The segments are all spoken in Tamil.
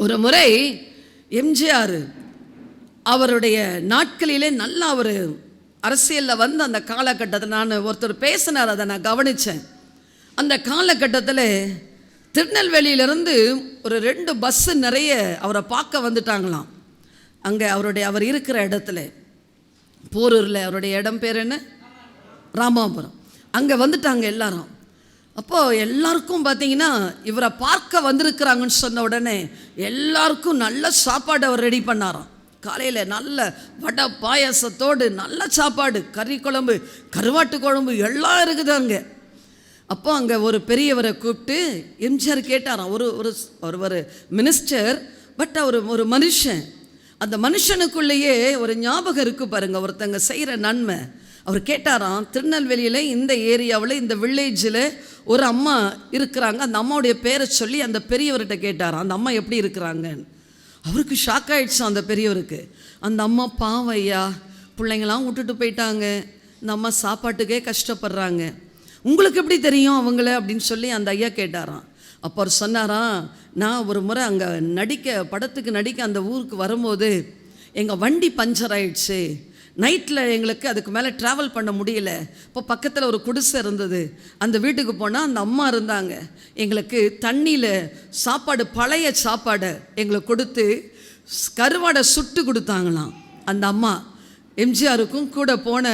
ஒரு முறை எம்ஜிஆர் அவருடைய நாட்களிலே நல்லா ஒரு அரசியலில் வந்து அந்த காலகட்டத்தில் நான் ஒருத்தர் பேசினார், அதை நான் கவனித்தேன். அந்த காலகட்டத்தில் திருநெல்வேலியிலேருந்து ஒரு 2 பஸ்ஸு நிறைய அவரை பார்க்க வந்துட்டாங்களாம். அங்கே அவர் இருக்கிற இடத்துல போரூரில், அவருடைய இடம் பேர் என்ன, ராமாபுரம். அங்கே வந்துட்டாங்க எல்லாரும். அப்போது எல்லாருக்கும் பார்த்தீங்கன்னா இவரை பார்க்க வந்திருக்கிறாங்கன்னு சொன்ன உடனே எல்லாருக்கும் நல்ல சாப்பாடு அவர் ரெடி பண்ணாராம். காலையில் நல்ல வடை பாயாசத்தோடு நல்ல சாப்பாடு, கறி குழம்பு, கருவாட்டு குழம்பு எல்லாம் இருக்குது அங்கே. அப்போ அங்கே ஒரு பெரியவரை கூப்பிட்டு எம்ஜிஆர் கேட்டாராம். ஒரு மினிஸ்டர், பட் அவர் ஒரு மனுஷன். அந்த மனுஷனுக்குள்ளேயே ஒரு ஞாபகம் இருக்குது பாருங்கள், ஒருத்தங்க செய்கிற நன்மை. அவர் கேட்டாராம், திருநெல்வேலியில் இந்த ஏரியாவில் இந்த வில்லேஜில் ஒரு அம்மா இருக்கிறாங்க, அந்த அம்மாவுடைய பேரை சொல்லி அந்த பெரியவர்கிட்ட கேட்டாராம், அந்த அம்மா எப்படி இருக்கிறாங்கன்னு. அவருக்கு ஷாக் ஆகிடுச்சான் அந்த பெரியவருக்கு. அந்த அம்மா பாவம் ஐயா, பிள்ளைங்களாம் விட்டுட்டு போயிட்டாங்க, இந்த அம்மா சாப்பாட்டுக்கே கஷ்டப்படுறாங்க, உங்களுக்கு எப்படி தெரியும் அவங்கள அப்படின்னு சொல்லி அந்த ஐயா கேட்டாராம். அப்போ அவர் சொன்னாராம், நான் ஒரு முறை அங்கே படத்துக்கு நடிக்க அந்த ஊருக்கு வரும்போது எங்கள் வண்டி பஞ்சர் ஆயிடுச்சு, நைட்டில் எங்களுக்கு அதுக்கு மேலே ட்ராவல் பண்ண முடியல. இப்போ பக்கத்தில் ஒரு குடிசை இருந்தது, அந்த வீட்டுக்கு போனால் அந்த அம்மா இருந்தாங்க. எங்களுக்கு தண்ணியில் சாப்பாடு, பழைய சாப்பாடை எங்களுக்கு கொடுத்து கருவாடை சுட்டு கொடுத்தாங்களாம் அந்த அம்மா. எம்ஜிஆருக்கும் கூட போன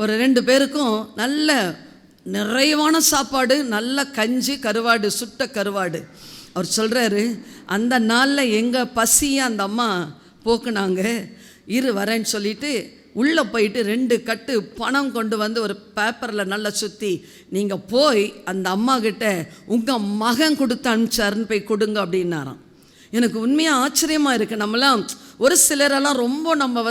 ஒரு 2 பேருக்கும் நல்ல நிறைவான சாப்பாடு, நல்ல கஞ்சி, கருவாடு, சுட்ட கருவாடு. அவர் சொல்கிறாரு, அந்த நாளில் எங்கள் பசியை அந்த அம்மா போக்குனாங்க, வரேன்னு சொல்லிட்டு உள்ளே போயிட்டு 2 கட்டு பணம் கொண்டு வந்து ஒரு பேப்பரில் நல்லா சுற்றி, நீங்கள் போய் அந்த அம்மா கிட்ட உங்கள் மகன் கொடுத்து அனுப்பிச்சாருன்னு போய் கொடுங்க அப்படின்னாராம். எனக்கு உண்மையாக ஆச்சரியமாக இருக்குது. நம்மளாம் ஒரு சிலரெல்லாம் ரொம்ப நம்ம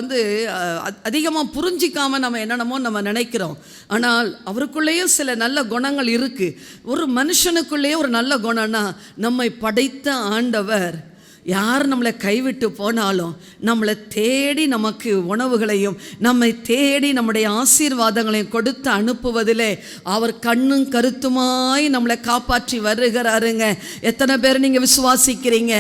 அதிகமாக புரிஞ்சிக்காமல் நம்ம என்னென்னமோ நம்ம நினைக்கிறோம். ஆனால் அவருக்குள்ளேயும் சில நல்ல குணங்கள் இருக்குது. ஒரு மனுஷனுக்குள்ளேயே ஒரு நல்ல குணம்னா, நம்மை படைத்த ஆண்டவர் யார் நம்மளை கைவிட்டு போனாலும் நம்மளை தேடி நமக்கு உணவுகளையும் நம்மை தேடி நம்முடைய ஆசீர்வாதங்களையும் கொடுத்து அனுப்புவதிலே அவர் கண்ணும் கருத்துமாய் நம்மளை காப்பாற்றி வருகிறாருங்க. எத்தனை பேர் நீங்கள் விசுவாசிக்கிறீங்க?